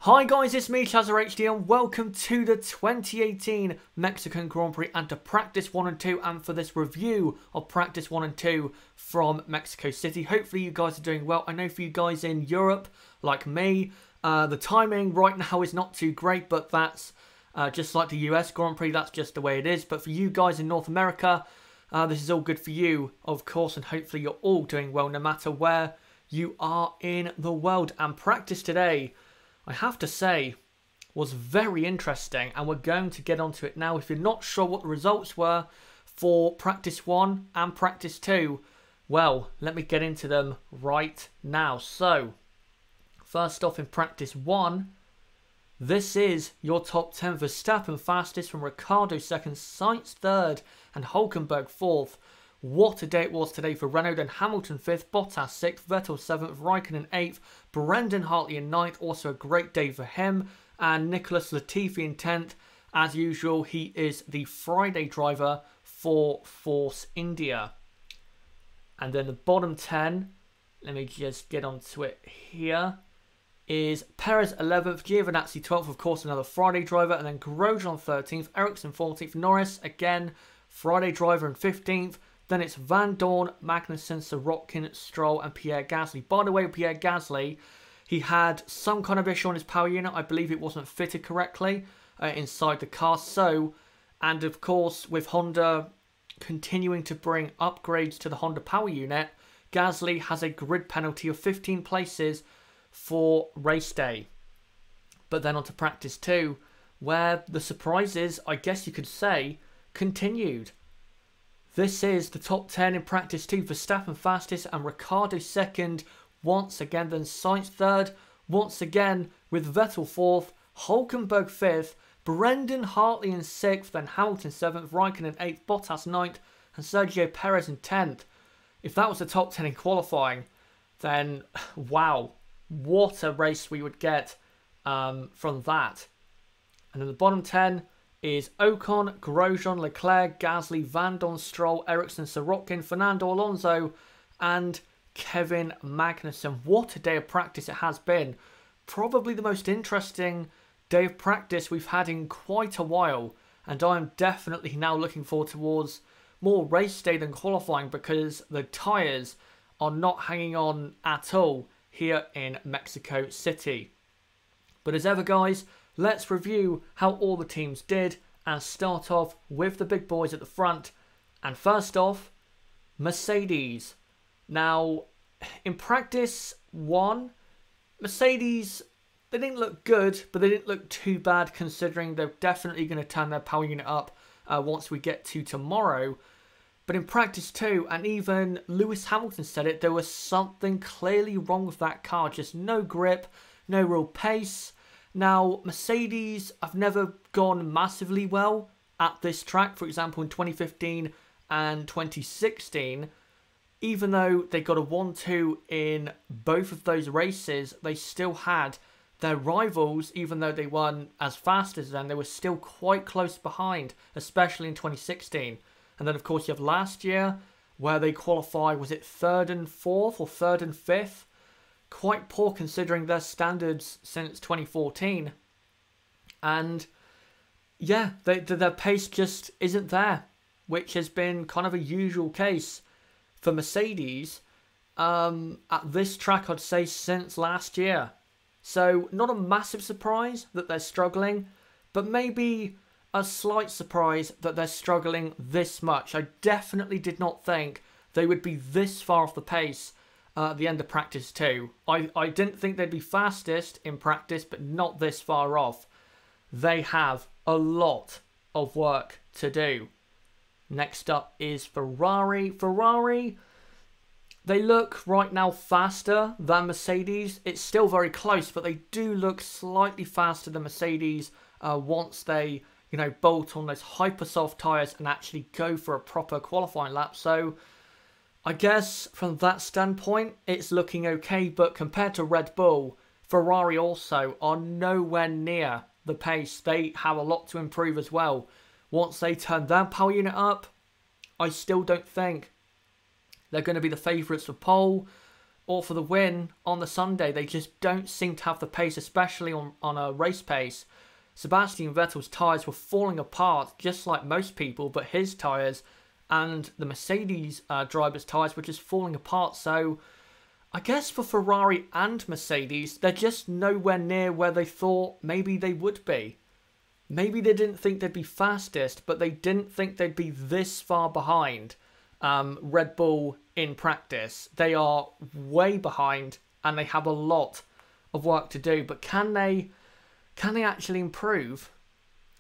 Hi guys, it's me, ChazzaHD, and welcome to the 2018 Mexican Grand Prix and to Practice 1 and 2, and for this review of Practice 1 and 2 from Mexico City. Hopefully you guys are doing well. I know for you guys in Europe, like me, the timing right now is not too great, but that's just like the US Grand Prix, that's just the way it is. But for you guys in North America, this is all good for you, of course, and hopefully you're all doing well no matter where you are in the world. And practice today, I have to say, was very interesting, and we're going to get onto it now. If you're not sure what the results were for Practice 1 and Practice 2, well, let me get into them right now. So, first off in Practice 1, this is your top 10. Verstappen fastest from Ricciardo second, Sainz third, and Hülkenberg fourth. What a day it was today for Renault. Then Hamilton 5th, Bottas 6th, Vettel 7th, Raikkonen 8th, Brendan Hartley in 9th. Also a great day for him. And Nicholas Latifi in 10th. As usual, he is the Friday driver for Force India. And then the bottom 10, let me just get onto it here, is Perez 11th, Giovinazzi 12th, of course, another Friday driver. And then Grosjean 13th, Ericsson 14th, Norris, again, Friday driver in 15th. Then it's Van Dorn, Magnussen, Sorokin, Stroll, and Pierre Gasly. By the way, Pierre Gasly, he had some kind of issue on his power unit. I believe it wasn't fitted correctly inside the car. So, and of course, with Honda continuing to bring upgrades to the Honda power unit, Gasly has a grid penalty of 15 places for race day. But then on to Practice 2, where the surprises, I guess you could say, continued. This is the top 10 in Practice 2. Verstappen fastest and Ricciardo second once again. Then Sainz third once again with Vettel fourth. Hülkenberg fifth. Brendan Hartley in sixth. Then Hamilton seventh. Raikkonen eighth. Bottas ninth. And Sergio Perez in 10th. If that was the top 10 in qualifying, then wow. What a race we would get from that. And then the bottom 10 is Ocon, Grosjean, Leclerc, Gasly, Van Dorn, Stroll, Ericsson, Sorokin, Fernando Alonso, and Kevin Magnussen. What a day of practice it has been. Probably the most interesting day of practice we've had in quite a while. And I'm definitely now looking forward towards more race day than qualifying, because the tyres are not hanging on at all here in Mexico City. But as ever, guys, let's review how all the teams did and start off with the big boys at the front. And first off, Mercedes. Now, in Practice 1, Mercedes, they didn't look good, but they didn't look too bad considering they're definitely going to turn their power unit up once we get to tomorrow. But in Practice 2, and even Lewis Hamilton said it, there was something clearly wrong with that car. Just no grip, no real pace. Now, Mercedes have never gone massively well at this track. For example, in 2015 and 2016, even though they got a 1-2 in both of those races, they still had their rivals, even though they weren't as fast as them, they were still quite close behind, especially in 2016. And then, of course, you have last year, where they qualified, was it 3rd and 4th or 3rd and 5th? Quite poor considering their standards since 2014. And yeah, their pace just isn't there, which has been kind of a usual case for Mercedes at this track, I'd say, since last year. So not a massive surprise that they're struggling, but maybe a slight surprise that they're struggling this much. I definitely did not think they would be this far off the pace at the end of Practice 2. I didn't think they'd be fastest in practice, but not this far off. They have a lot of work to do. Next up is Ferrari. Ferrari, they look right now faster than Mercedes. It's still very close, but they do look slightly faster than Mercedes once they, bolt on those hyper soft tyres and actually go for a proper qualifying lap. So I guess from that standpoint, it's looking okay, but compared to Red Bull, Ferrari also are nowhere near the pace. They have a lot to improve as well. Once they turn their power unit up, I still don't think they're going to be the favourites for pole. or for the win on the Sunday. They just don't seem to have the pace, especially on a race pace. Sebastian Vettel's tyres were falling apart just like most people, but his tyres and the Mercedes driver's tyres were just falling apart. So I guess for Ferrari and Mercedes, they're just nowhere near where they thought maybe they would be. Maybe they didn't think they'd be fastest, but they didn't think they'd be this far behind Red Bull in practice. They are way behind and they have a lot of work to do. But can they actually improve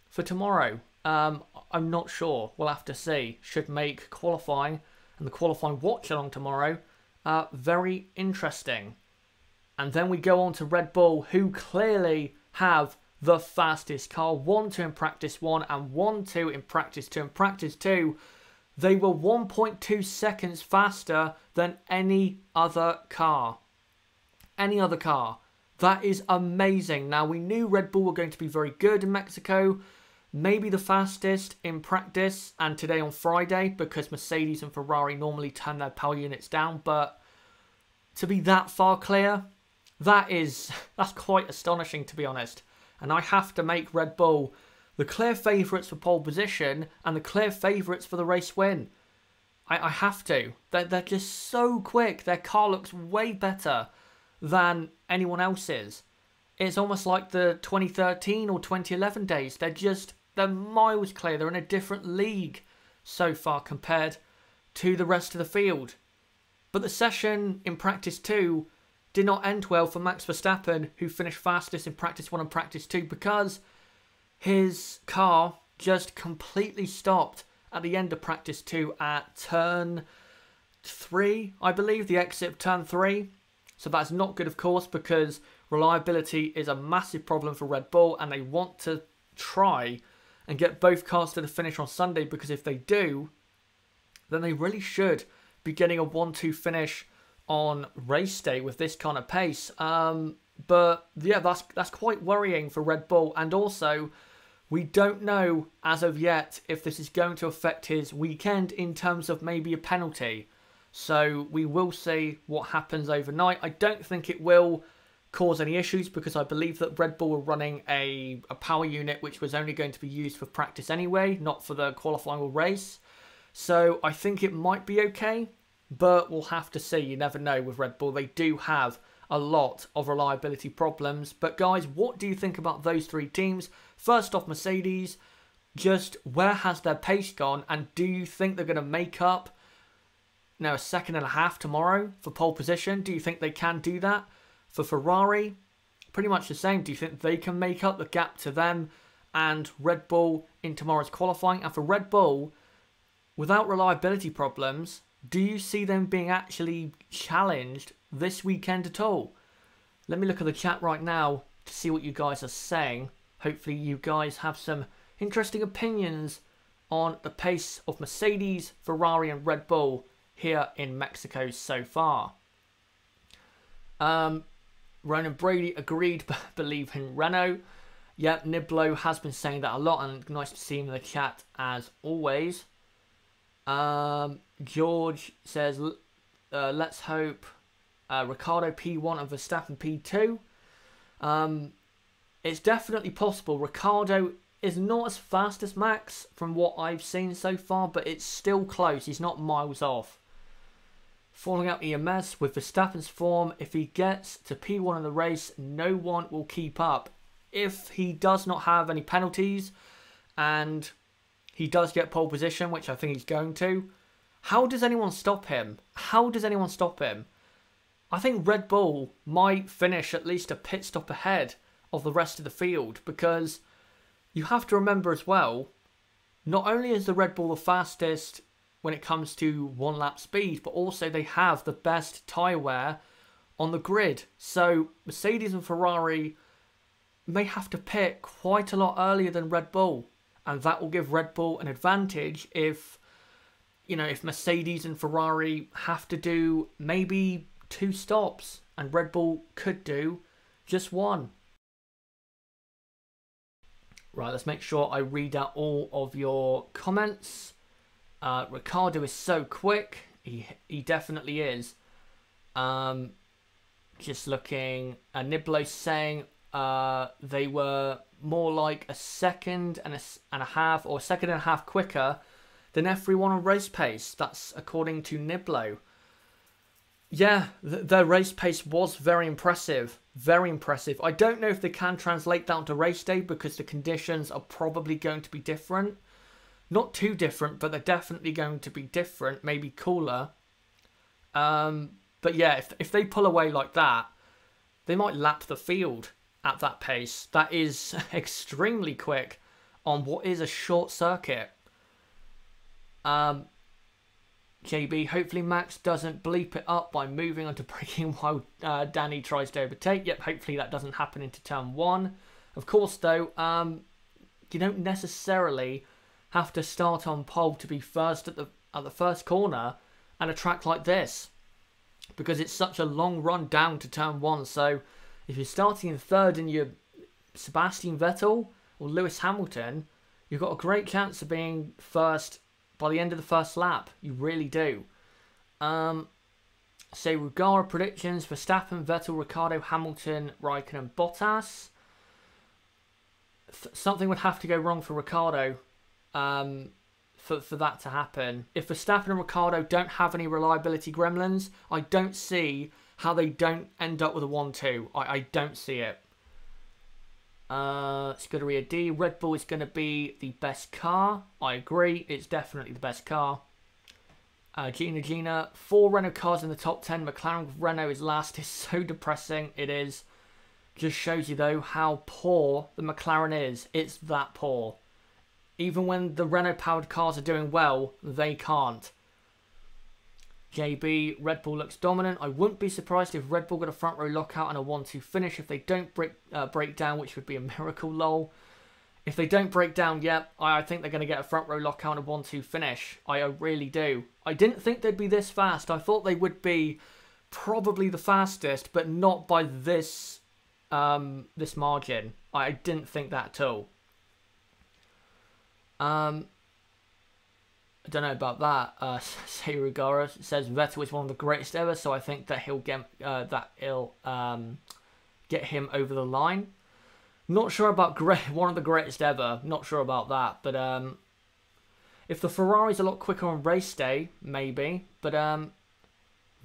for tomorrow? I'm not sure. We'll have to see. Should make qualifying and the qualifying watch along tomorrow very interesting. And then we go on to Red Bull, who clearly have the fastest car. 1-2 in practice 1 and 1-2 in practice 2. In practice 2, they were 1.2 seconds faster than any other car. Any other car. That is amazing. Now, we knew Red Bull were going to be very good in Mexico. Maybe the fastest in practice and today on Friday, because Mercedes and Ferrari normally turn their power units down. But to be that far clear, that's quite astonishing, to be honest. And I have to make Red Bull the clear favourites for pole position and the clear favourites for the race win. I have to. They're just so quick. Their car looks way better than anyone else's. It's almost like the 2013 or 2011 days. They're miles clear. They're in a different league so far compared to the rest of the field. But the session in practice 2 did not end well for Max Verstappen, who finished fastest in practice 1 and practice 2, because his car just completely stopped at the end of practice 2 at turn 3, I believe, the exit of turn 3. So that's not good, of course, because reliability is a massive problem for Red Bull, and they want to try and get both cars to the finish on Sunday, because if they do, then they really should be getting a 1-2 finish on race day with this kind of pace. But yeah, that's quite worrying for Red Bull. And also, we don't know as of yet if this is going to affect his weekend in terms of maybe a penalty. So we will see what happens overnight. I don't think it will cause any issues, because I believe that Red Bull were running a power unit which was only going to be used for practice anyway, not for the qualifying or race. So I think it might be okay, but we'll have to see. You never know with Red Bull. They do have a lot of reliability problems. But guys, what do you think about those three teams? First off, Mercedes, just where has their pace gone? And do you think they're going to make up a second and a half tomorrow for pole position? Do you think they can do that? For Ferrari, pretty much the same. Do you think they can make up the gap to them and Red Bull in tomorrow's qualifying? And for Red Bull, without reliability problems, do you see them being actually challenged this weekend at all? Let me look at the chat right now to see what you guys are saying. Hopefully you guys have some interesting opinions on the pace of Mercedes, Ferrari and Red Bull here in Mexico so far. Ronan Brady agreed, but believe in Renault. Yep, Niblo has been saying that a lot, and nice to see him in the chat as always. George says, let's hope Ricciardo P1 and Verstappen P2. It's definitely possible. Ricciardo is not as fast as Max from what I've seen so far, but it's still close. He's not miles off. Falling out EMS with Verstappen's form, if he gets to P1 in the race, no one will keep up. If he does not have any penalties and he does get pole position, which I think he's going to, how does anyone stop him? How does anyone stop him? I think Red Bull might finish at least a pit stop ahead of the rest of the field, because you have to remember as well, not only is the Red Bull the fastest when it comes to one lap speed, but also they have the best tyre wear on the grid. So Mercedes and Ferrari may have to pit quite a lot earlier than Red Bull, and that will give Red Bull an advantage if Mercedes and Ferrari have to do maybe 2 stops and Red Bull could do just 1. Right, let's make sure I read out all of your comments. Ricciardo is so quick. He definitely is. Just looking, Niblo saying they were more like a second and a half, or a second and a half quicker than everyone on race pace. That's according to Niblo. Yeah, their race pace was very impressive. Very impressive. I don't know if they can translate that onto race day because the conditions are probably going to be different. Not too different, but they're definitely going to be different. Maybe cooler. But yeah, if they pull away like that, they might lap the field at that pace. That is extremely quick on what is a short circuit. JB, hopefully Max doesn't bleep it up by moving onto braking while Danny tries to overtake. Yep, hopefully that doesn't happen into turn 1. Of course, though, you don't necessarily have to start on pole to be first at the first corner at a track like this, because it's such a long run down to turn 1. So if you're starting in third and you're Sebastian Vettel or Lewis Hamilton, you've got a great chance of being first by the end of the first lap. You really do. Say Rugara predictions: Verstappen, Vettel, Ricciardo, Hamilton, Raikkonen, Bottas. Something would have to go wrong for Ricciardo for that to happen. If Verstappen and Ricciardo don't have any reliability gremlins, I don't see how they don't end up with a 1-2. I don't see it. Scuderia D, Red Bull is going to be the best car. I agree, it's definitely the best car. Gina, 4 Renault cars in the top 10. McLaren with Renault is last. Is so depressing. It is. Just shows you though how poor the McLaren is. It's that poor. Even when the Renault powered cars are doing well, they can't. JB, Red Bull looks dominant. I wouldn't be surprised if Red Bull got a front row lockout and a 1-2 finish if they don't break down, which would be a miracle, lol. If they don't break down, yep, I think they're going to get a front row lockout and a 1-2 finish. I really do. I didn't think they'd be this fast. I thought they would be probably the fastest, but not by this this margin. I didn't think that at all. I don't know about that. Seirugara says Vettel is one of the greatest ever, so I think that he'll get get him over the line. Not sure about one of the greatest ever. Not sure about that, but if the Ferrari's a lot quicker on race day, maybe. But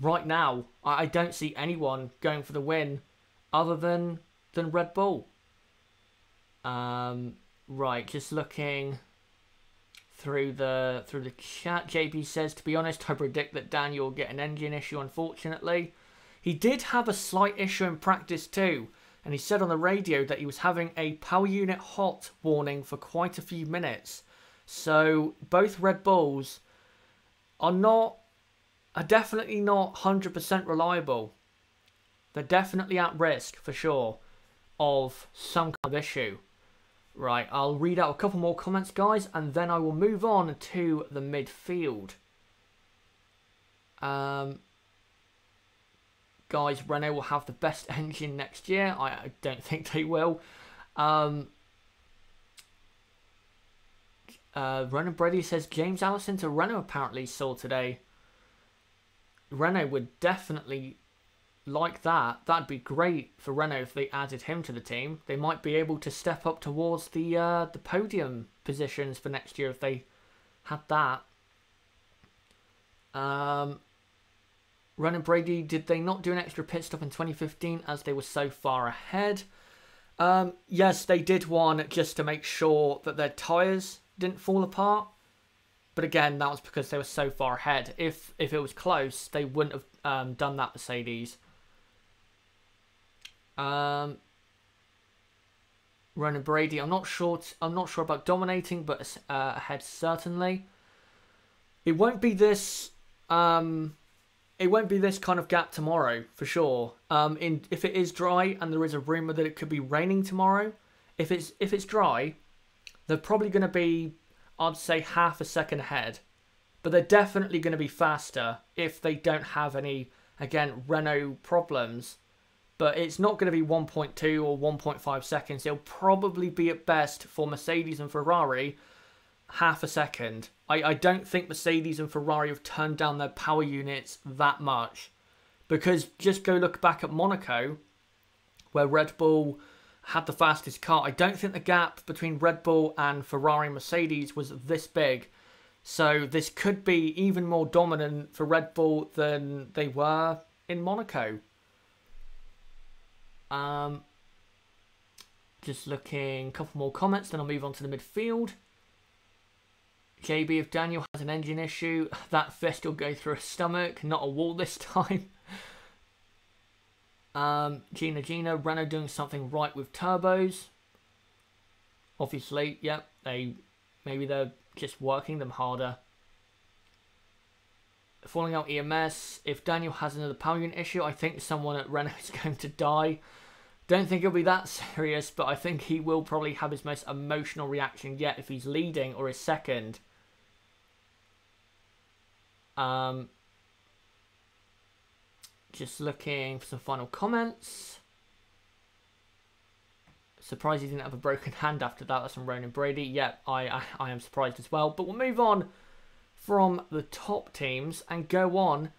right now, I don't see anyone going for the win other than Red Bull. Right, just looking through the chat. JB says, to be honest, I predict that Daniel will get an engine issue, unfortunately. He did have a slight issue in practice too, and he said on the radio that he was having a power unit hot warning for quite a few minutes. So both Red Bulls are definitely not 100% reliable. They're definitely at risk for sure of some kind of issue. Right, I'll read out a couple more comments, guys, and then I will move on to the midfield. Guys, Renault will have the best engine next year. I don't think they will. Ronan Brady says James Allison to Renault apparently saw today. Renault would definitely like that. That'd be great for Renault if they added him to the team. They might be able to step up towards the podium positions for next year if they had that. Ronan Brady, did they not do an extra pit stop in 2015 as they were so far ahead? Yes, they did one just to make sure that their tyres didn't fall apart. But again, that was because they were so far ahead. If it was close, they wouldn't have done that, Mercedes. Ronan Brady, I'm not sure about dominating, but ahead certainly. It won't be this. It won't be this kind of gap tomorrow for sure. If it is dry and there is a rumor that it could be raining tomorrow, if it's dry, they're probably going to be, I'd say, half a second ahead. But they're definitely going to be faster if they don't have any, again, Renault problems. But it's not going to be 1.2 or 1.5 seconds. It'll probably be at best for Mercedes and Ferrari half a second. I don't think Mercedes and Ferrari have turned down their power units that much Because just go look back at Monaco, where Red Bull had the fastest car. I don't think the gap between Red Bull and Ferrari and Mercedes was this big. So this could be even more dominant for Red Bull than they were in Monaco. Just looking, a couple more comments, then I'll move on to the midfield. JB, if Daniel has an engine issue, that fist will go through a stomach, not a wall this time. Gina, Renault doing something right with turbos. Obviously, yep, maybe they're just working them harder. Falling out EMS, if Daniel has another power unit issue, I think someone at Renault is going to die. Don't think it'll be that serious, but I think he will probably have his most emotional reaction yet if he's leading or is second. Just looking for some final comments. Surprised he didn't have a broken hand after that. That's from Ronan Brady. Yeah, I am surprised as well. But we'll move on from the top teams and go on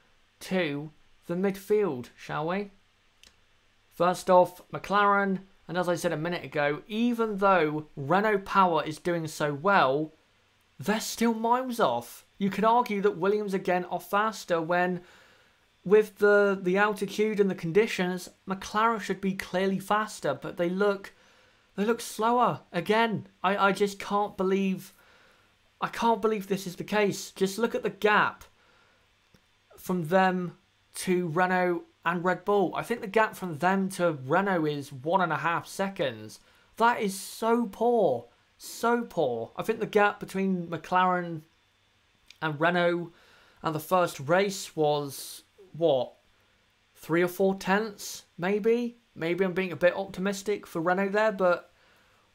to the midfield, shall we? First off, McLaren. And as I said a minute ago, even though Renault Power is doing so well, they're still miles off. You could argue that Williams again are faster when, with the altitude and the conditions, McLaren should be clearly faster, but they look slower again. I just can't believe this is the case. Just look at the gap from them to Renault and Red Bull. I think the gap from them to Renault is 1.5 seconds. That is so poor. So poor. I think the gap between McLaren and Renault and the first race was, what, 3 or 4 tenths, maybe? Maybe I'm being a bit optimistic for Renault there, but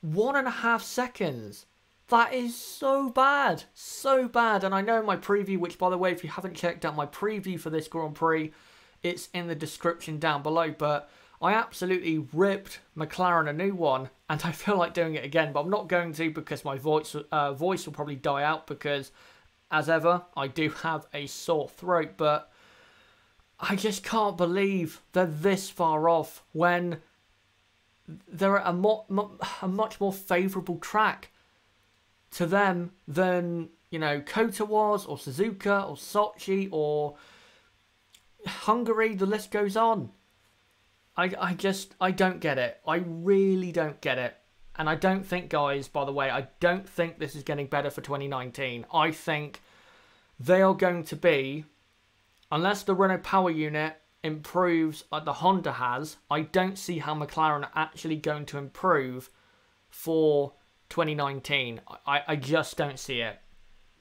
1.5 seconds. That is so bad. So bad. And I know in my preview, which, by the way, if you haven't checked out my preview for this Grand Prix, it's in the description down below, but I absolutely ripped McLaren a new one, and I feel like doing it again, but I'm not going to because my voice will probably die out because, as ever, I do have a sore throat, but I just can't believe they're this far off when they're at a much more favourable track to them than, you know, Kota was, or Suzuka, or Sochi, or Hungary. The list goes on. I don't get it. I really don't get it. And I don't think, guys, by the way, I don't think this is getting better for 2019. I think they are going to be, unless the Renault Power Unit improves like the Honda has, I don't see how McLaren are actually going to improve for 2019. I just don't see it.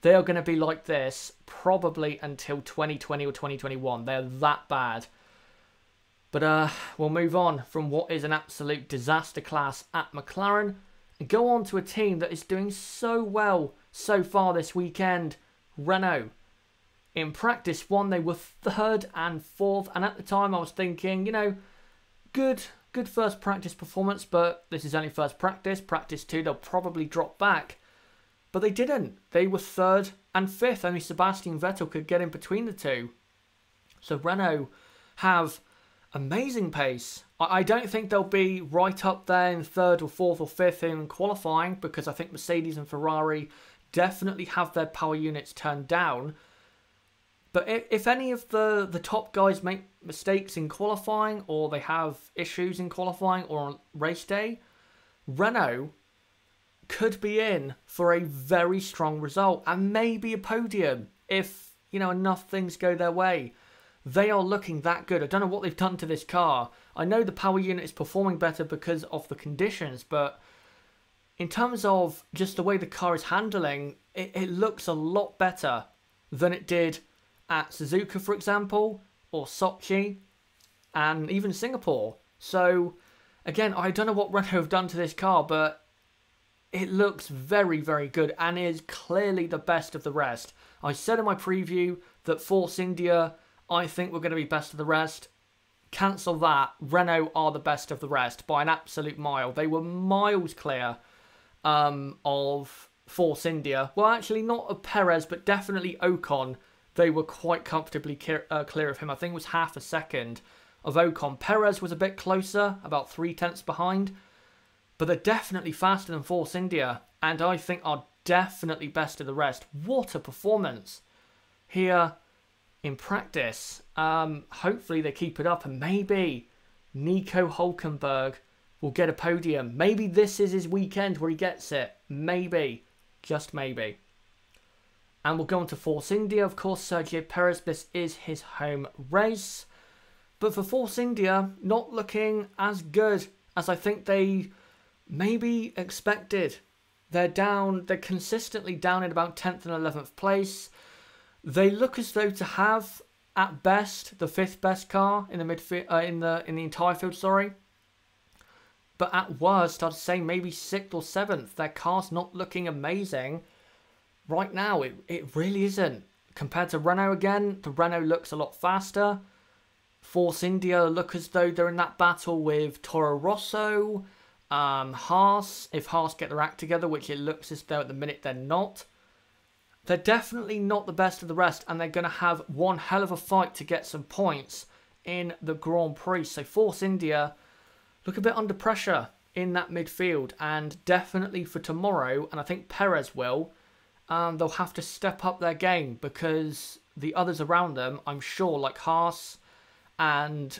They are going to be like this probably until 2020 or 2021. They're that bad. But we'll move on from what is an absolute disaster class at McLaren and go on to a team that is doing so well so far this weekend, Renault. In practice 1, they were 3rd and 4th, and at the time I was thinking, you know, good first practice performance, but this is only first practice. Practice 2, they'll probably drop back. But they didn't. They were 3rd and 5th. Only Sebastian Vettel could get in between the two. So Renault have amazing pace. I don't think they'll be right up there in 3rd or 4th or 5th in qualifying, because I think Mercedes and Ferrari definitely have their power units turned down. But if any of the top guys make mistakes in qualifying, or they have issues in qualifying or on race day, Renault could be in for a very strong result and maybe a podium if, you know, enough things go their way. They are looking that good. I don't know what they've done to this car. I know the power unit is performing better because of the conditions, but in terms of just the way the car is handling, it looks a lot better than it did at Suzuka, for example, or Sochi, and even Singapore. So, again, I don't know what Renault have done to this car, but it looks very, very good and is clearly the best of the rest. I said in my preview that Force India, I think we're going to be best of the rest. Cancel that. Renault are the best of the rest by an absolute mile. They were miles clear of Force India. Well, actually, not of Perez, but definitely Ocon. they were quite comfortably clear of him. I think it was half a second of Ocon. Perez was a bit closer, about 3/10 behind. But they're definitely faster than Force India. And I think are definitely best of the rest. What a performance here in practice. Hopefully they keep it up. And maybe Nico Hülkenberg will get a podium. Maybe this is his weekend where he gets it. Maybe. Just maybe. And we'll go on to Force India. Of course, Sergio Perez. This is his home race. But for Force India, not looking as good as I think they maybe expected. They're down. They're consistently down in about 10th and 11th place. They look as though to have, at best, the 5th best car in the midfield, in the entire field. Sorry. But at worst, I'd say maybe 6th or 7th. Their car's not looking amazing right now. It really isn't. Compared to Renault again, the Renault looks a lot faster. Force India look as though they're in that battle with Toro Rosso, Haas. If Haas get their act together, which it looks as though at the minute they're not. They're definitely not the best of the rest, and they're going to have one hell of a fight to get some points in the Grand Prix. So Force India look a bit under pressure in that midfield, and definitely for tomorrow, and I think Perez will, they'll have to step up their game because the others around them, I'm sure, like Haas and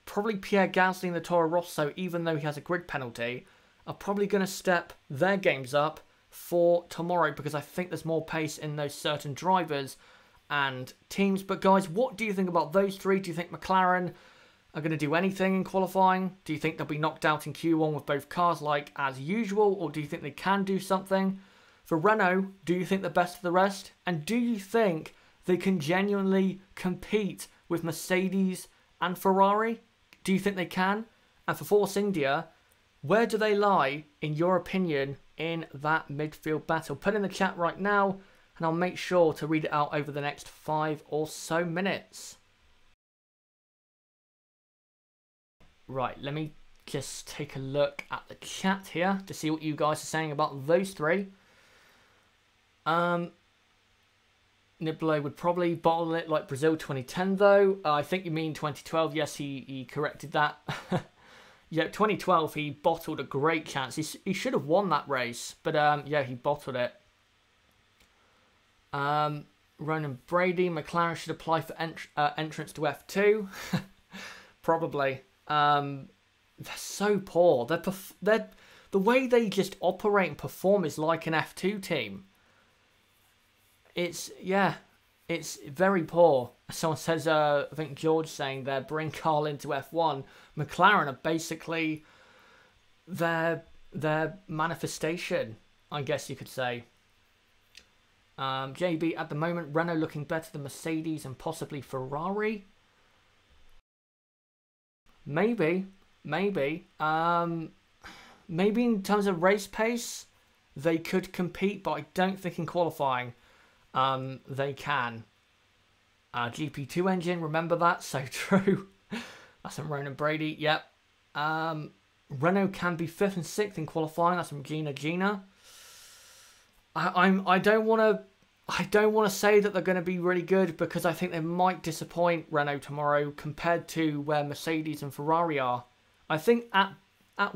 probably Pierre Gasly and the Toro Rosso, even though he has a grid penalty, are probably going to step their games up for tomorrow because I think there's more pace in those certain drivers and teams. But guys, what do you think about those three? Do you think McLaren are going to do anything in qualifying? Do you think they'll be knocked out in Q1 with both cars like as usual, or do you think they can do something? For Renault, do you think they're best of the rest? And do you think they can genuinely compete with Mercedes and Ferrari? Do you think they can? And for Force India, where do they lie, in your opinion, in that midfield battle? Put in the chat right now, and I'll make sure to read it out over the next 5 or so minutes. Right, let me just take a look at the chat here to see what you guys are saying about those three. Niblo would probably bottle it like Brazil 2010 though. I think you mean 2012. Yes, he corrected that. Yeah, 2012 he bottled a great chance. He should have won that race, but yeah, he bottled it. Ronan Brady, McLaren should apply for entrance to F2. Probably. They're so poor. They're the way they just operate and perform is like an F2 team. It's very poor. Someone says, I think George saying there, bring Carl into F1. McLaren are basically their manifestation, I guess you could say. JB, at the moment, Renault looking better than Mercedes and possibly Ferrari. Maybe. Maybe in terms of race pace, they could compete, but I don't think in qualifying they can. GP2 engine, remember that? So true. That's from Ronan Brady. Yep. Renault can be 5th and 6th in qualifying. That's from Gina. I don't want to say that they're going to be really good because I think they might disappoint Renault tomorrow compared to where Mercedes and Ferrari are. I think at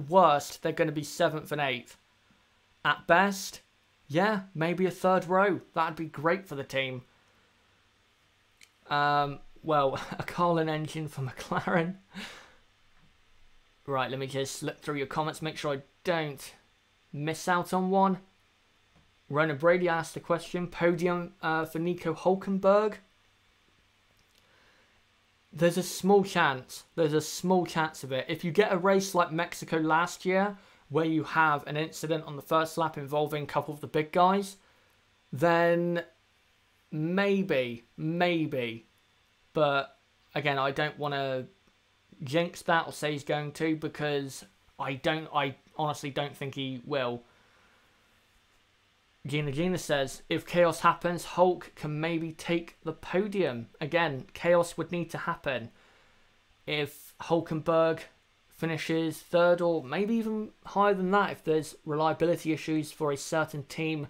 worst they're going to be 7th and 8th. At best, yeah, maybe a 3rd row. That'd be great for the team. Well, a Carlin engine for McLaren. Right, let me just look through your comments, make sure I don't miss out on one. Ronan Brady asked the question, podium for Nico Hülkenberg. There's a small chance. There's a small chance of it. If you get a race like Mexico last year, where you have an incident on the first lap involving a couple of the big guys, then maybe. But again, I don't want to jinx that or say he's going to because I honestly don't think he will. Gina says, if chaos happens, Hulk can maybe take the podium. Again, chaos would need to happen. If Hülkenberg finishes 3rd or maybe even higher than that, if there's reliability issues for a certain team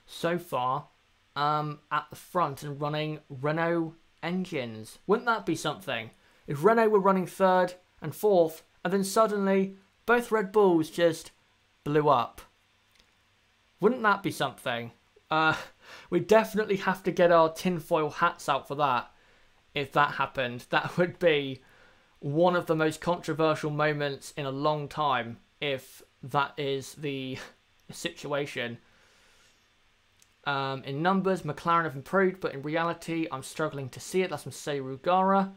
so far, at the front and running Renault engines. Wouldn't that be something? If Renault were running third and fourth, and then suddenly both Red Bulls just blew up. Wouldn't that be something? We definitely have to get our tinfoil hats out for that. If that happened, that would be one of the most controversial moments in a long time, if that is the situation. In numbers, McLaren have improved, but in reality, I'm struggling to see it. That's from Seirugara.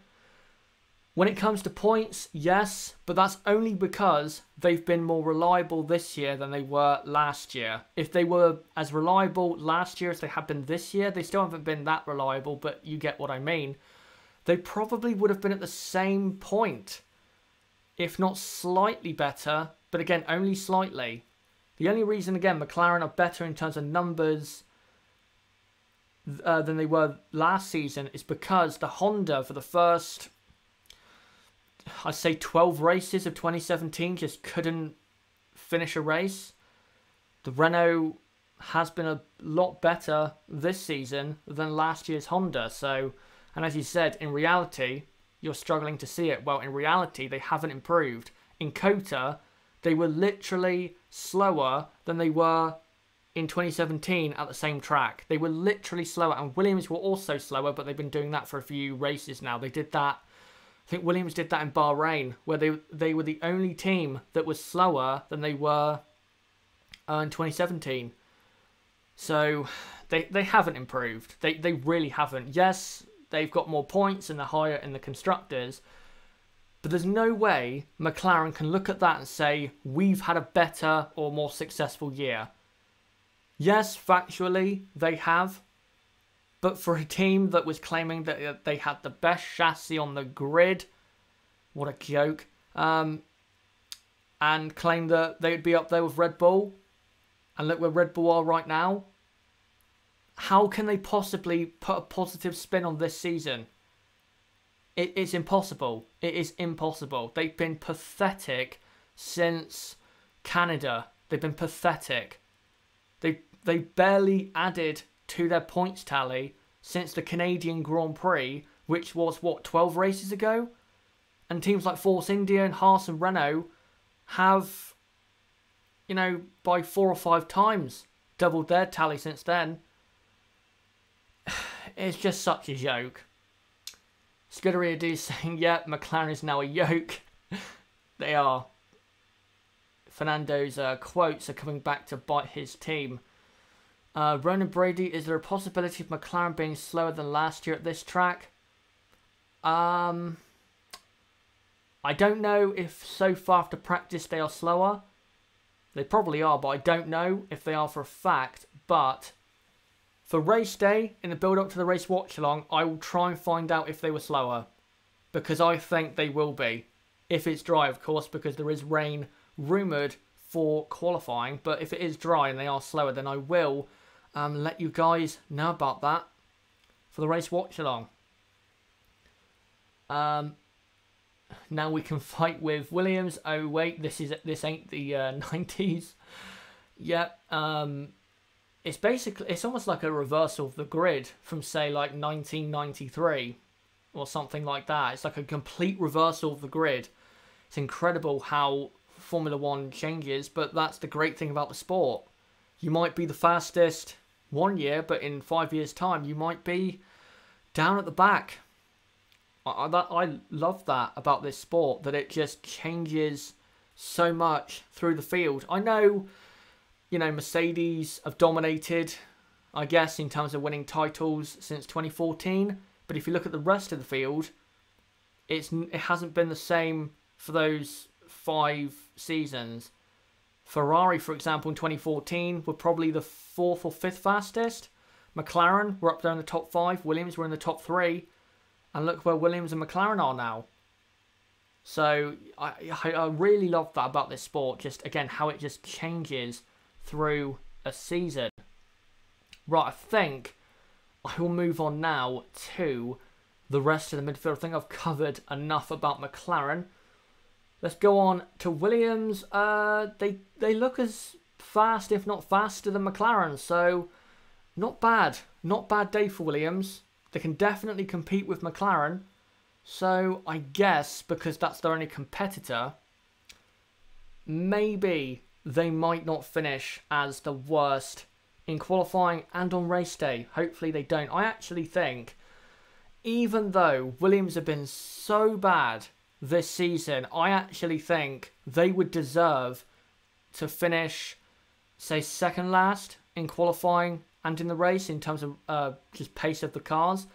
When it comes to points, yes, but that's only because they've been more reliable this year than they were last year. If they were as reliable last year as they have been this year, they still haven't been that reliable, but you get what I mean. They probably would have been at the same point, if not slightly better, but again, only slightly. The only reason, again, McLaren are better in terms of numbers than they were last season is because the Honda, for the first, I'd say 12 races of 2017, just couldn't finish a race. The Renault has been a lot better this season than last year's Honda. So, and as you said, in reality, you're struggling to see it. Well, in reality, they haven't improved. In Kota, they were literally slower than they were in 2017 at the same track. They were literally slower, and Williams were also slower, but they've been doing that for a few races now. They did that, I think Williams did that in Bahrain, where they were the only team that was slower than they were in 2017. So they haven't improved. They really haven't. Yes, they've got more points and they're higher in the constructors, but there's no way McLaren can look at that and say, we've had a better or more successful year. Yes, factually, they have. But for a team that was claiming that they had the best chassis on the grid, what a joke, and claimed that they would be up there with Red Bull, and look where Red Bull are right now, how can they possibly put a positive spin on this season? It's impossible. It is impossible. They've been pathetic since Canada. They've been pathetic. They barely added to their points tally since the Canadian Grand Prix, which was, what, 12 races ago? And teams like Force India and Haas and Renault have, you know, by 4 or 5 times doubled their tally since then. It's just such a joke. Scuderia do saying, yeah, McLaren is now a yoke. They are. Fernando's quotes are coming back to bite his team. Ronan Brady, is there a possibility of McLaren being slower than last year at this track? I don't know if so far after practice they are slower. They probably are, but I don't know if they are for a fact. But for race day, in the build-up to the race watch-along, I will try and find out if they were slower. Because I think they will be. If it's dry, of course, because there is rain rumoured for qualifying. But if it is dry and they are slower, then I will let you guys know about that for the race watch-along. Now we can fight with Williams. Oh, wait, this ain't the 90s. Yep. It's almost like a reversal of the grid from, say, like 1993 or something like that. It's like a complete reversal of the grid. It's incredible how Formula One changes, but that's the great thing about the sport. You might be the fastest one year, but in 5 years' time, you might be down at the back. I love that about this sport, that it just changes so much through the field. I know, you know, Mercedes have dominated, I guess, in terms of winning titles since 2014. But if you look at the rest of the field, it hasn't been the same for those 5 seasons. Ferrari, for example, in 2014 were probably the 4th or 5th fastest. McLaren were up there in the top 5. Williams were in the top 3. And look where Williams and McLaren are now. So I really love that about this sport. Just, again, how it just changes through a season. Right, I think I will move on now to the rest of the midfield. I think I've covered enough about McLaren. Let's go on to Williams. They look as fast, if not faster, than McLaren. So not bad. Not bad day for Williams. They can definitely compete with McLaren. So I guess because that's their only competitor, maybe they might not finish as the worst in qualifying and on race day. Hopefully they don't. I actually think, even though Williams have been so bad this season, I actually think they would deserve to finish, say, second last in qualifying and in the race in terms of just pace of the cars.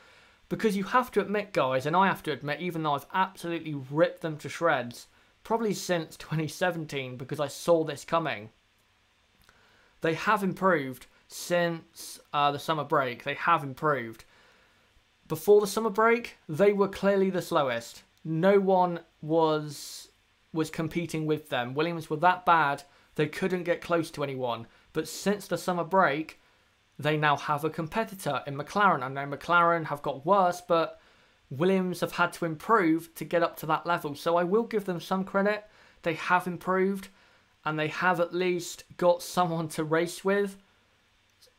Because you have to admit, guys, and I have to admit, even though I've absolutely ripped them to shreds, probably since 2017, because I saw this coming, they have improved since the summer break. They have improved. Before the summer break, they were clearly the slowest. No one was competing with them. Williams were that bad, they couldn't get close to anyone. But since the summer break, they now have a competitor in McLaren. I know McLaren have got worse, but Williams have had to improve to get up to that level. So I will give them some credit. They have improved, and they have at least got someone to race with.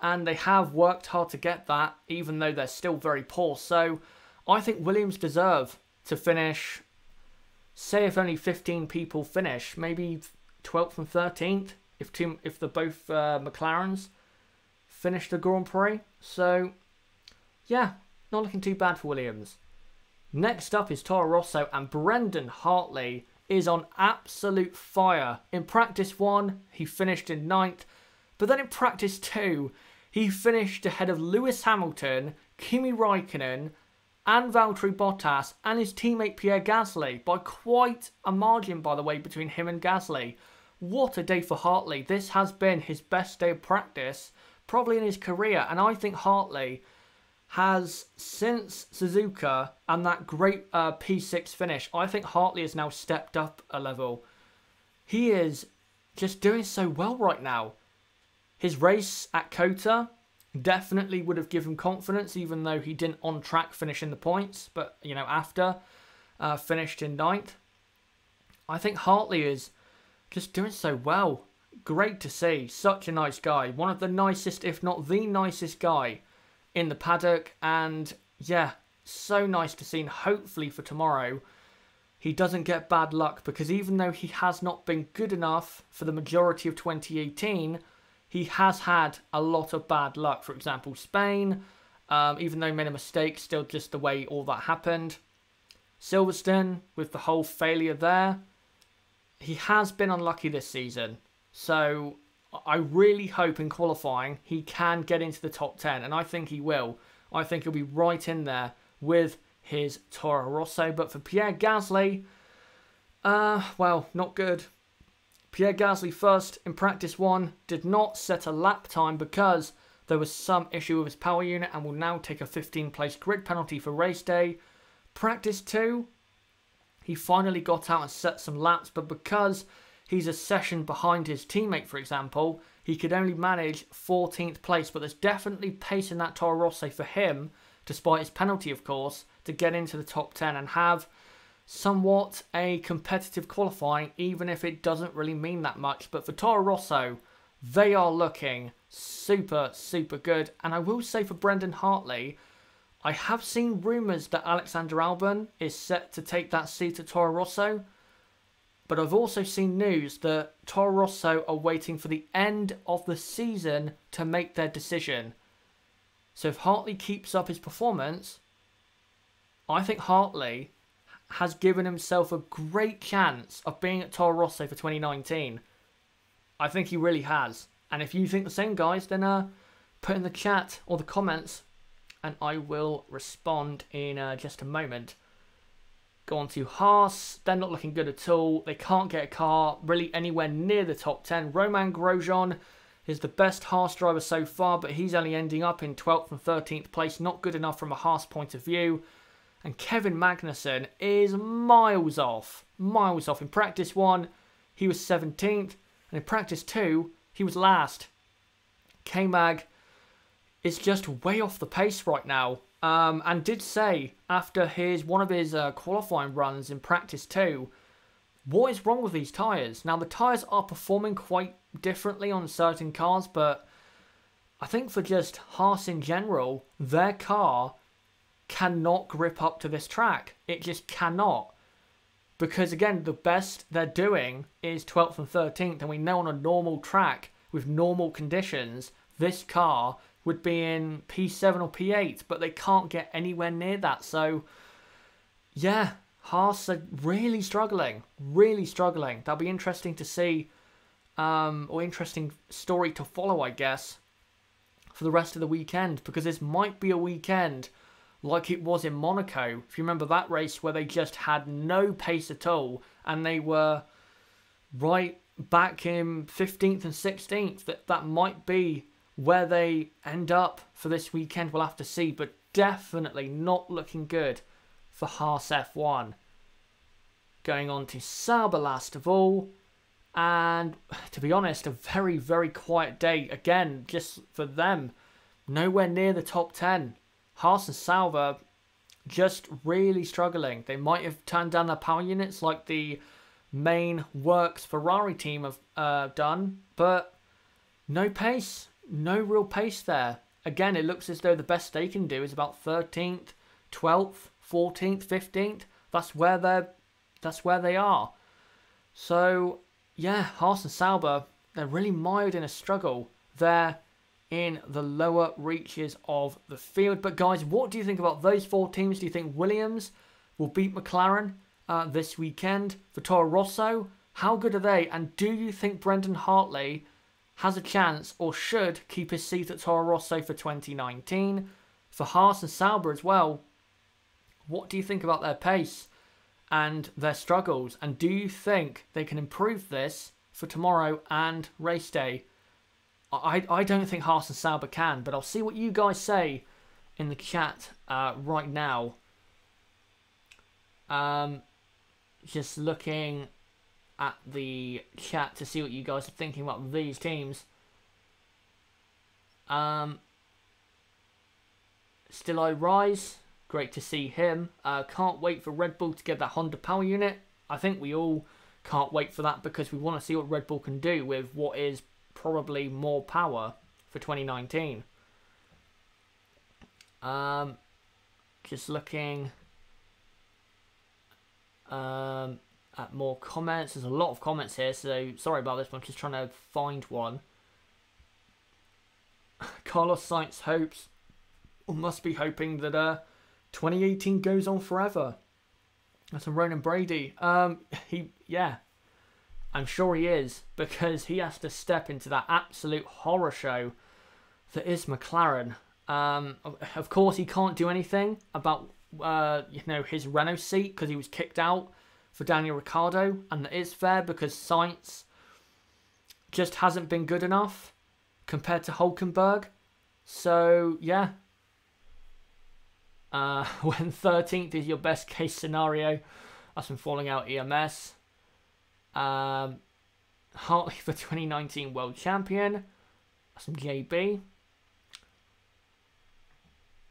And they have worked hard to get that, even though they're still very poor. So I think Williams deserve to finish, say if only 15 people finish, maybe 12th and 13th, if they're both McLarens finish the Grand Prix. So yeah, not looking too bad for Williams. Next up is Toro Rosso, and Brendan Hartley is on absolute fire. In practice 1, he finished in 9th, but then in practice 2, he finished ahead of Lewis Hamilton, Kimi Raikkonen, and Valtteri Bottas, and his teammate Pierre Gasly, by quite a margin, by the way, between him and Gasly. What a day for Hartley. This has been his best day of practice, probably in his career, and I think Hartley has, since Suzuka and that great P6 finish, I think Hartley has now stepped up a level. He is just doing so well right now. His race at Kota definitely would have given confidence, even though he didn't on track finish in the points, but, you know, after finished in 9th. I think Hartley is just doing so well. Great to see. Such a nice guy. One of the nicest, if not the nicest guy in the paddock. And yeah, so nice to see. And hopefully for tomorrow, he doesn't get bad luck. Because even though he has not been good enough for the majority of 2018, he has had a lot of bad luck. For example, Spain, even though he made a mistake, still just the way all that happened. Silverstone, with the whole failure there. He has been unlucky this season. So I really hope in qualifying he can get into the top 10. And I think he will. I think he'll be right in there with his Toro Rosso. But for Pierre Gasly, well, not good. Pierre Gasly first in practice 1 did not set a lap time because there was some issue with his power unit and will now take a 15-place grid penalty for race day. Practice 2, he finally got out and set some laps, but because he's a session behind his teammate, for example, he could only manage 14th place, but there's definitely pace in that Toro Rosso for him, despite his penalty, of course, to get into the top 10 and have somewhat a competitive qualifying, even if it doesn't really mean that much. But for Toro Rosso, they are looking super, super good. And I will say for Brendan Hartley, I have seen rumours that Alexander Albon is set to take that seat at Toro Rosso. But I've also seen news that Toro Rosso are waiting for the end of the season to make their decision. So if Hartley keeps up his performance, I think Hartley has given himself a great chance of being at Toro Rosso for 2019. I think he really has. And if you think the same, guys, then put in the chat or the comments and I will respond in just a moment. Go on to Haas. They're not looking good at all. They can't get a car really anywhere near the top 10. Romain Grosjean is the best Haas driver so far, but he's only ending up in 12th and 13th place. Not good enough from a Haas point of view. And Kevin Magnussen is miles off. Miles off. In practice 1, he was 17th. And in practice 2, he was last. K-Mag is just way off the pace right now. And did say after one of his qualifying runs in practice 2, what is wrong with these tyres? Now, the tyres are performing quite differently on certain cars, but I think for just Haas in general, their car cannot grip up to this track. It just cannot. Because again, the best they're doing is 12th and 13th, and we know on a normal track with normal conditions, this car would be in P7 or P8, but they can't get anywhere near that. So, yeah, Haas are really struggling, really struggling. That'll be interesting to see, or interesting story to follow, I guess, for the rest of the weekend, because this might be a weekend like it was in Monaco. If you remember that race where they just had no pace at all, and they were right back in 15th and 16th, that might be where they end up for this weekend. We'll have to see, but definitely not looking good for Haas F1. Going on to Sauber last of all, and to be honest, a very, very quiet day again just for them. Nowhere near the top 10. Haas and Sauber just really struggling. They might have turned down their power units like the main works Ferrari team have done, but no pace, no real pace there. Again, it looks as though the best they can do is about 13th, 12th, 14th, 15th. That's where they are. So yeah, Haas and Sauber, they're really mired in a struggle there in the lower reaches of the field. But guys, what do you think about those four teams? Do you think Williams will beat McLaren this weekend? For Toro Rosso, how good are they? And do you think Brendan Hartley has a chance or should keep his seat at Toro Rosso for 2019? For Haas and Sauber as well, what do you think about their pace and their struggles? And do you think they can improve this for tomorrow and race day? I don't think Haas and Sauber can, but I'll see what you guys say in the chat right now. Just looking at the chat to see what you guys are thinking about these teams. Still I Rise, great to see him. Can't wait for Red Bull to get that Honda power unit. I think we all can't wait for that because we want to see what Red Bull can do with what is probably more power for 2019. Just looking at more comments. There's a lot of comments here, so sorry about this one. I'm just trying to find one. Carlos Sainz hopes, or must be hoping, that 2018 goes on forever. That's from Ronan Brady. Yeah, I'm sure he is, because he has to step into that absolute horror show that is McLaren. Of course, he can't do anything about his Renault seat because he was kicked out for Daniel Ricciardo, and that is fair because Sainz just hasn't been good enough compared to Hülkenberg. So yeah, when 13th is your best case scenario, that's from Falling Out EMS. Hartley for 2019 World Champion. That's from JB.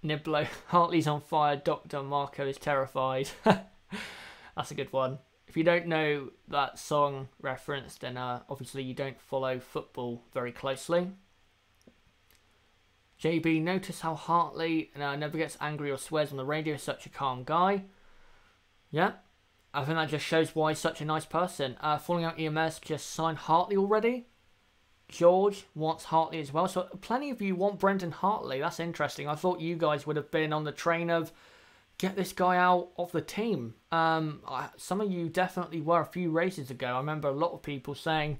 Niblo, Hartley's on fire. Dr. Marco is terrified. That's a good one. If you don't know that song reference, then obviously you don't follow football very closely. JB, notice how Hartley never gets angry or swears on the radio. Such a calm guy. Yeah, I think that just shows why he's such a nice person. Falling Out EMS just signed Hartley already. George wants Hartley as well. So plenty of you want Brendan Hartley. That's interesting. I thought you guys would have been on the train of get this guy out of the team. Some of you definitely were a few races ago. I remember a lot of people saying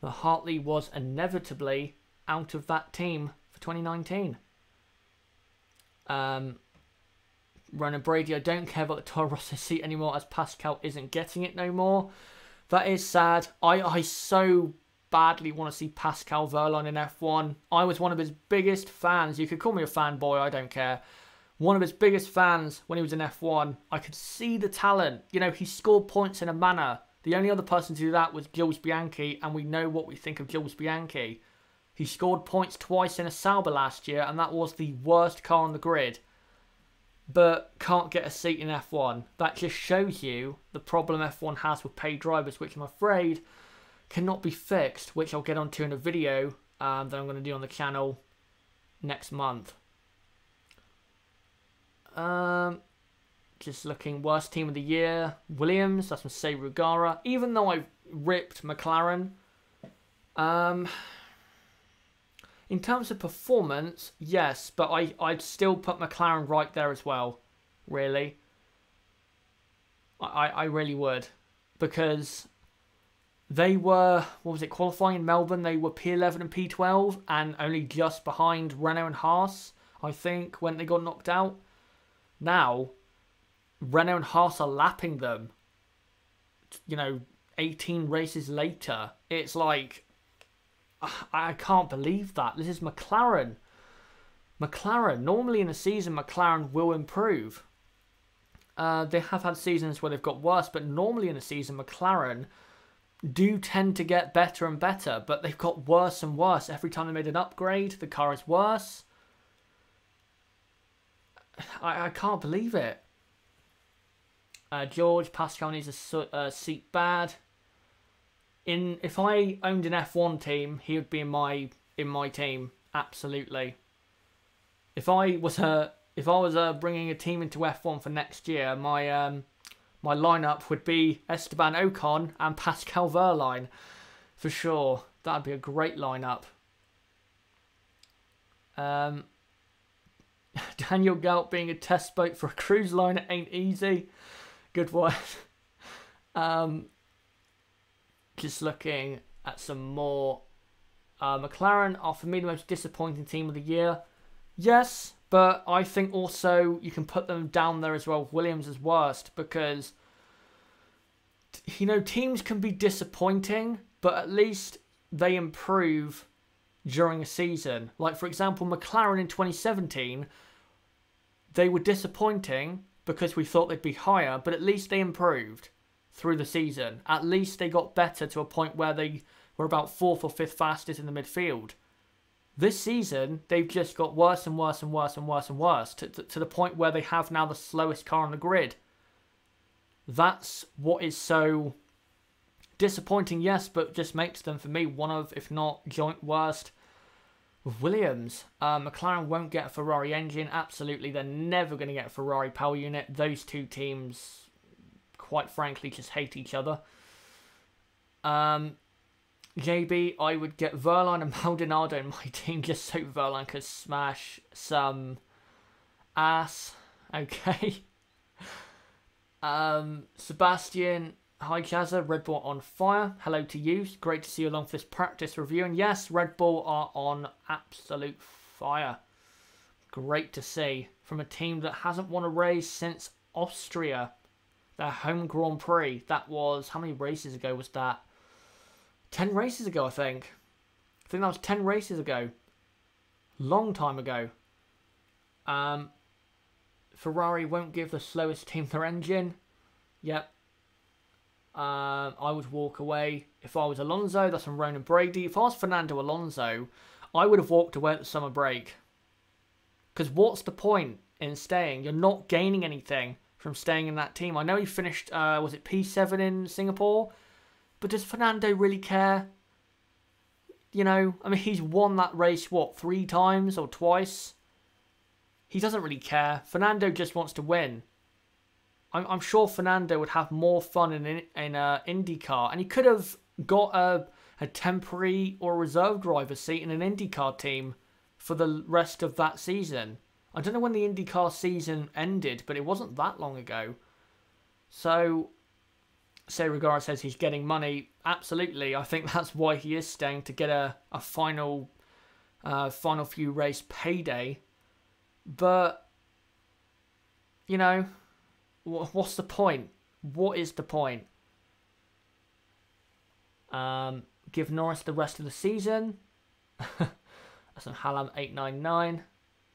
that Hartley was inevitably out of that team for 2019. Ronan Brady, I don't care about the Toro Rosso seat anymore as Pascal isn't getting it no more. That is sad. I so badly want to see Pascal Wehrlein in F1. I was one of his biggest fans. You could call me a fanboy, I don't care. One of his biggest fans when he was in F1. I could see the talent. You know, he scored points in a manner. The only other person to do that was Jules Bianchi, and we know what we think of Jules Bianchi. He scored points twice in a Sauber last year, and that was the worst car on the grid. But can't get a seat in F1. That just shows you the problem F1 has with paid drivers, which I'm afraid cannot be fixed, which I'll get onto in a video that I'm going to do on the channel next month. Just looking, worst team of the year, Williams. That's Mercedes Rugara. Even though I've ripped McLaren, in terms of performance, yes, but I'd still put McLaren right there as well. Really, I really would, because they were, what was it, qualifying in Melbourne? They were P11 and P12, and only just behind Renault and Haas, I think, when they got knocked out. Now, Renault and Haas are lapping them, 18 races later. It's like, I can't believe that. This is McLaren. Normally in a season, McLaren will improve. They have had seasons where they've got worse, but normally in a season, McLaren do tend to get better and better, but they've got worse and worse. Every time they made an upgrade, the car is worse. I can't believe it. George Pascal needs a seat bad. If I owned an F1 team, he would be in my team, absolutely. If I was bringing a team into F1 for next year, my lineup would be Esteban Ocon and Pascal Wehrlein, for sure. That'd be a great lineup. Daniel Galt being a test boat for a cruise liner ain't easy. Good one. Just looking at some more. McLaren are for me the most disappointing team of the year. Yes, but I think also you can put them down there as well. Williams is worst, because teams can be disappointing, but at least they improve during a season. Like, for example, McLaren in 2017, they were disappointing because we thought they'd be higher, but at least they improved through the season. At least they got better to a point where they were about 4th or 5th fastest in the midfield. This season, they've just got worse and worse and worse and worse and worse, to the point where they have now the slowest car on the grid. That's what is so disappointing, yes, but just makes them, for me, one of, if not joint worst, with Williams. McLaren won't get a Ferrari engine. Absolutely, they're never going to get a Ferrari power unit. Those two teams, quite frankly, just hate each other. JB, I would get Wehrlein and Maldonado in my team just so Wehrlein could smash some ass. Okay. Sebastian, hi Jazza, Red Bull on fire. Hello to you. Great to see you along for this practice review. And yes, Red Bull are on absolute fire. Great to see from a team that hasn't won a race since Austria, their home Grand Prix. That was, how many races ago was that? 10 races ago, I think. I think that was 10 races ago. Long time ago. Ferrari won't give the slowest team their engine. Yep. I would walk away. If I was Alonso, that's from Ronan Brady. If I was Fernando Alonso, I would have walked away at the summer break. Because what's the point in staying? You're not gaining anything from staying in that team. I know he finished, was it P7 in Singapore? But does Fernando really care? I mean, he's won that race, what, 3 times or twice? He doesn't really care. Fernando just wants to win. I'm sure Fernando would have more fun in IndyCar. And he could have got a temporary or reserve driver seat in an IndyCar team for the rest of that season. I don't know when the IndyCar season ended, but it wasn't that long ago. So, Serigara says he's getting money. Absolutely. I think that's why he is staying, to get a final few race payday. But, what's the point? What is the point? Give Norris the rest of the season. That's on Halam 899.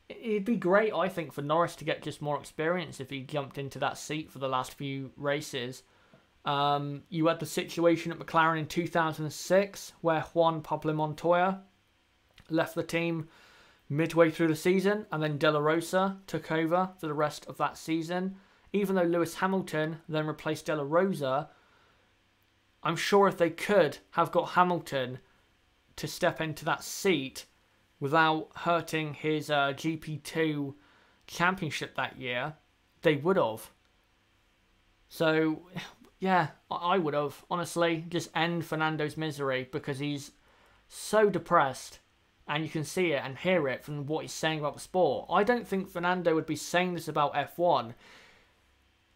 It'd be great, I think, for Norris to get just more experience if he jumped into that seat for the last few races. You had the situation at McLaren in 2006 where Juan Pablo Montoya left the team midway through the season, and then De La Rosa took over for the rest of that season. Even though Lewis Hamilton then replaced De La Rosa, I'm sure if they could have got Hamilton to step into that seat, without hurting his GP2 championship that year, they would have. So, yeah, I would have, honestly, just end Fernando's misery because he's so depressed. And you can see it and hear it from what he's saying about the sport. I don't think Fernando would be saying this about F1.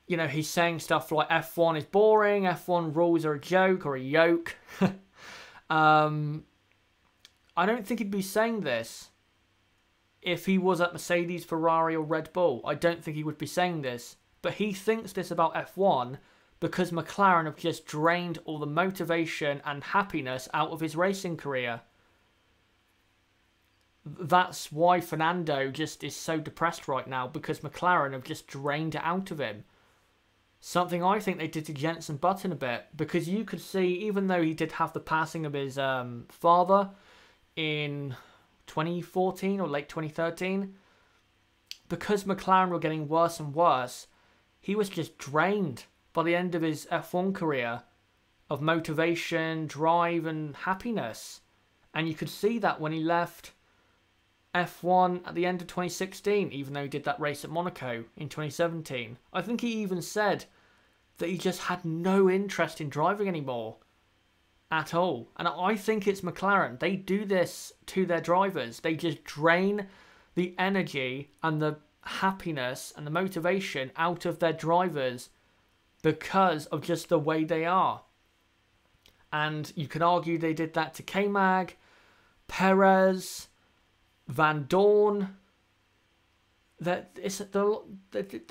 You know, he's saying stuff like F1 is boring, F1 rules are a joke or a yoke. I don't think he'd be saying this if he was at Mercedes, Ferrari or Red Bull. I don't think he would be saying this. But he thinks this about F1 because McLaren have just drained all the motivation and happiness out of his racing career. That's why Fernando just is so depressed right now, because McLaren have just drained it out of him. Something I think they did to Jenson Button a bit, because you could see, even though he did have the passing of his father in 2014 or late 2013, because McLaren were getting worse and worse, he was just drained by the end of his F1 career of motivation, drive and happiness. And you could see that when he left F1 at the end of 2016, even though he did that race at Monaco in 2017. I think he even said that he just had no interest in driving anymore at all. And I think it's McLaren. They do this to their drivers. They just drain the energy and the happiness and the motivation out of their drivers because of just the way they are. And you can argue they did that to K-Mag, Perez, Van Dorn. They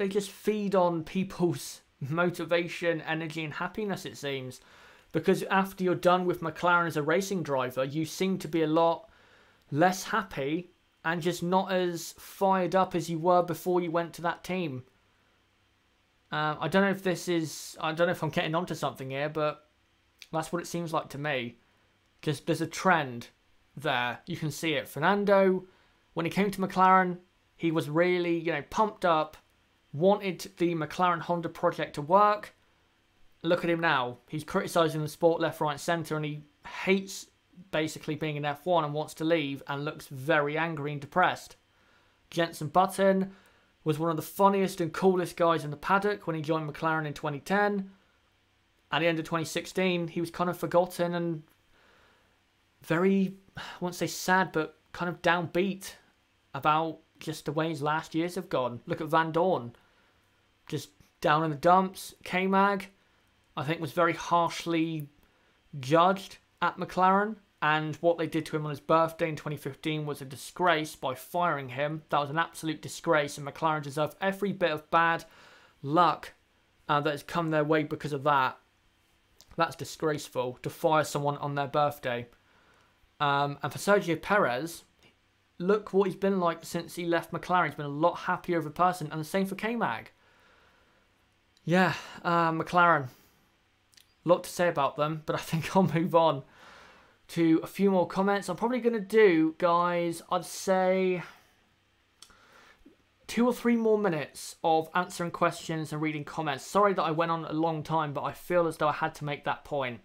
just feed on people's motivation, energy and happiness, it seems. Because after you're done with McLaren as a racing driver, you seem to be a lot less happy and just not as fired up as you were before you went to that team. I don't know if I'm getting onto something here, but that's what it seems like to me. Just there's a trend there. You can see it. Fernando, when he came to McLaren, he was really, pumped up, wanted the McLaren Honda project to work. Look at him now. He's criticising the sport left, right, centre, and he hates basically being in F1 and wants to leave and looks very angry and depressed. Jenson Button was one of the funniest and coolest guys in the paddock when he joined McLaren in 2010. At the end of 2016, he was kind of forgotten and very, I won't say sad, but kind of downbeat about just the way his last years have gone. Look at Van Dorn. Just down in the dumps. K-Mag, I think, was very harshly judged at McLaren. And what they did to him on his birthday in 2015 was a disgrace by firing him. That was an absolute disgrace, and McLaren deserve every bit of bad luck that has come their way because of that. That's disgraceful, to fire someone on their birthday. And for Sergio Perez, look what he's been like since he left McLaren. He's been a lot happier of a person, and the same for K-Mag. Yeah, McLaren. A lot to say about them, but I think I'll move on to a few more comments. I'm probably going to do, guys, I'd say 2 or 3 more minutes of answering questions and reading comments. Sorry that I went on a long time, but I feel as though I had to make that point.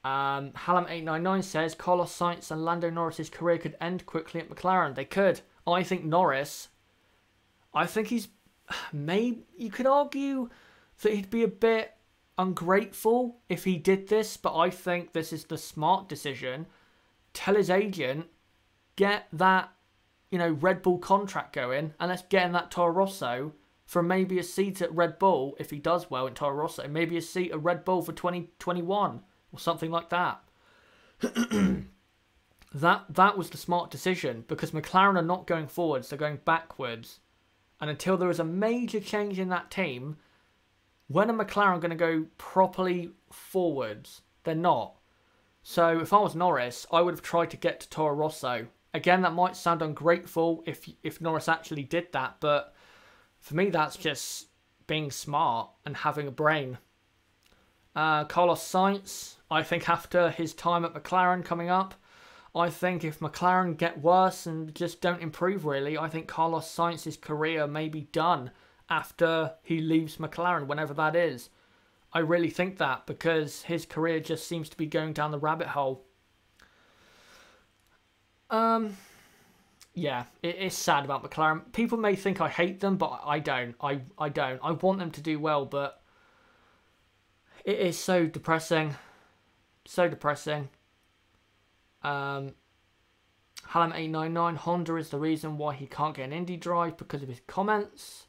Hallam899 says, Carlos Sainz and Lando Norris's career could end quickly at McLaren. They could. I think Norris, he's, maybe, you could argue that he'd be a bit ungrateful if he did this, but I think this is the smart decision. Tell his agent, get that, Red Bull contract going, and let's get in that Toro Rosso for maybe a seat at Red Bull if he does well in Toro Rosso. Maybe a seat at Red Bull for 2021 or something like that. That was the smart decision, because McLaren are not going forwards, they're going backwards. And until there is a major change in that team, when are McLaren going to go properly forwards? They're not. So if I was Norris, I would have tried to get to Toro Rosso. Again, that might sound ungrateful if Norris actually did that, but for me, that's just being smart and having a brain. Carlos Sainz, I think after his time at McLaren coming up, I think if McLaren get worse and just don't improve really, I think Carlos Sainz's career may be done after he leaves McLaren, whenever that is. I really think that, because his career just seems to be going down the rabbit hole. Yeah, it is sad about McLaren. People may think I hate them, but I don't. I don't. I want them to do well, but it is so depressing. So depressing. Hallam 899, Honda is the reason why he can't get an Indy drive because of his comments.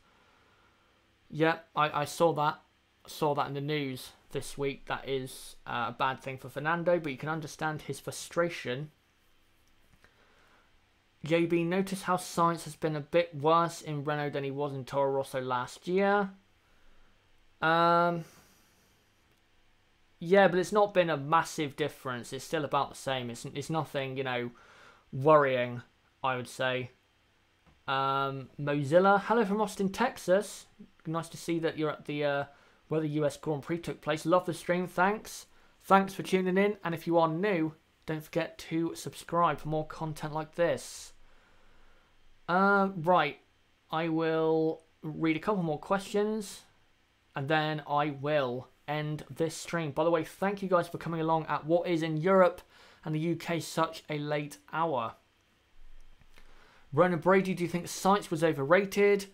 Yeah, I saw that. I saw that in the news this week. That is a bad thing for Fernando, but you can understand his frustration. JB, notice how Sainz has been a bit worse in Renault than he was in Toro Rosso last year. Yeah, but it's not been a massive difference. It's still about the same. It's nothing, you know, worrying, I would say. Mozilla, hello from Austin, Texas. Nice to see that you're at the where the US Grand Prix took place. Love the stream, thanks. Thanks for tuning in, and if you are new, don't forget to subscribe for more content like this. Right, I will read a couple more questions, and then I will end this stream. By the way, thank you guys for coming along at what is in Europe and the UK such a late hour. Ronan Brady, do you think Sainz was overrated?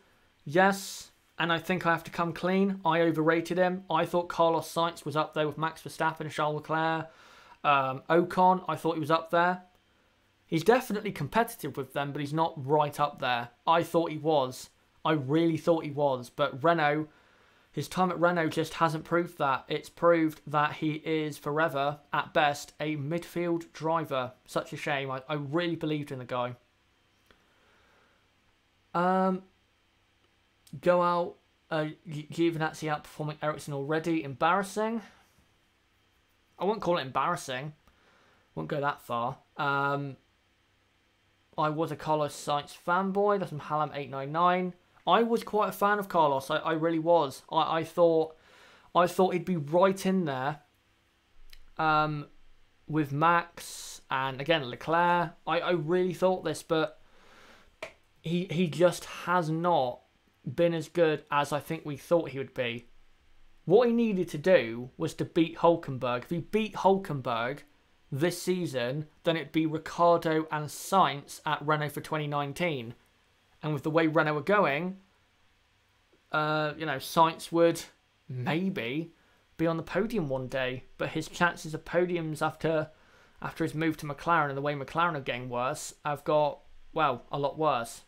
Yes, and I think I have to come clean. I overrated him. I thought Carlos Sainz was up there with Max Verstappen and Charles Leclerc. Ocon, I thought he was up there. He's definitely competitive with them, but he's not right up there. I thought he was. I really thought he was. But Renault, his time at Renault just hasn't proved that. It's proved that he is forever, at best, a midfield driver. Such a shame. I really believed in the guy. Go out. Giovinazzi outperforming Ericsson already. Embarrassing. I wouldn't call it embarrassing. Wouldn't go that far. I was a Carlos Sainz fanboy. That's from Hallam899. I was quite a fan of Carlos. I really was. I thought he'd be right in there with Max and again Leclerc. I really thought this, but he just has not been as good as I think we thought he would be. What he needed to do was to beat Hülkenberg. If he beat Hülkenberg this season, then it'd be Ricciardo and Sainz at Renault for 2019. And with the way Renault are going, you know, Sainz would maybe be on the podium one day. But his chances of podiums after his move to McLaren and the way McLaren are getting worse have got, well, a lot worse.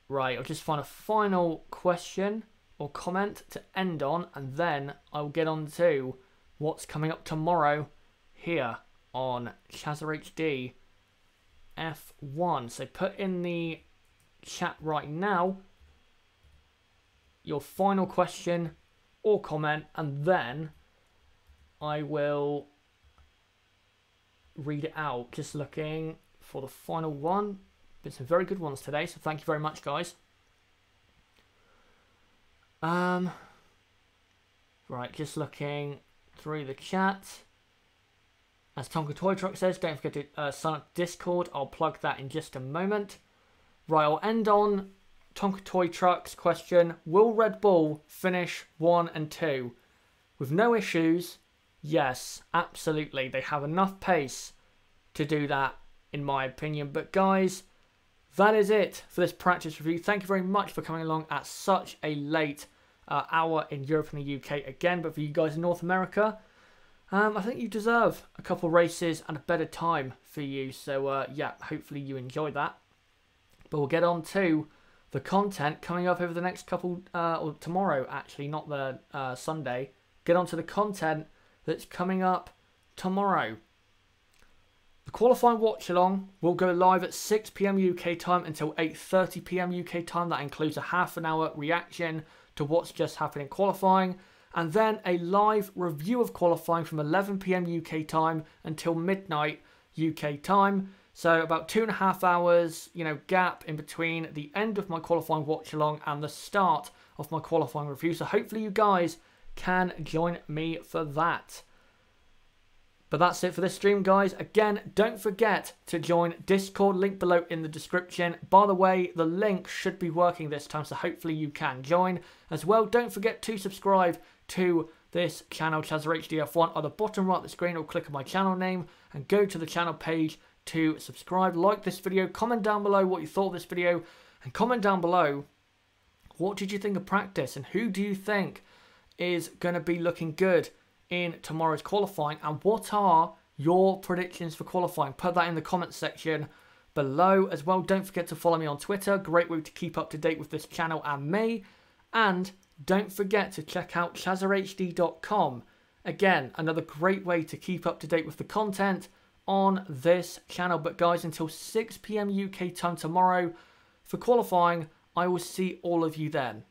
Right, I'll just find a final question or comment to end on, and then I'll get on to what's coming up tomorrow here on Chazza HD F1. So put in the chat right now your final question or comment, and then I will read it out. Just looking for the final one. Been some very good ones today, so thank you very much, guys. Right, just looking through the chat. As Tonka Toy Truck says, don't forget to sign up Discord. I'll plug that in just a moment. Right, I'll end on Tonka Toy Truck's question. Will Red Bull finish 1 and 2? With no issues, yes, absolutely. They have enough pace to do that, in my opinion. But guys, that is it for this practice review. Thank you very much for coming along at such a late hour in Europe and the UK again. But for you guys in North America, I think you deserve a couple races and a better time for you. So yeah, hopefully you enjoy that. But we'll get on to the content coming up over the next couple, or tomorrow actually, not the Sunday. Get on to the content that's coming up tomorrow. The qualifying watch along will go live at 6 PM UK time until 8:30 PM UK time. That includes a half-an-hour reaction to what's just happened in qualifying, and then a live review of qualifying from 11 PM UK time until midnight UK time. So about 2.5 hours, you know, gap in between the end of my qualifying watch along and the start of my qualifying review. So hopefully you guys can join me for that. But that's it for this stream, guys. Again, don't forget to join Discord, link below in the description. By the way, the link should be working this time, so hopefully you can join. As well, don't forget to subscribe to this channel, Chazza HD F1, at the bottom right of the screen, or click on my channel name and go to the channel page to subscribe, like this video, comment down below what you thought of this video, and comment down below what did you think of practice and who do you think is going to be looking good in tomorrow's qualifying, and what are your predictions for qualifying. Put that in the comments section below as well. Don't forget to follow me on Twitter. Great way to keep up to date with this channel and me. And don't forget to check out chazahd.com. Again, another great way to keep up to date with the content on this channel. But guys, until 6 PM UK time tomorrow for qualifying, I will see all of you then.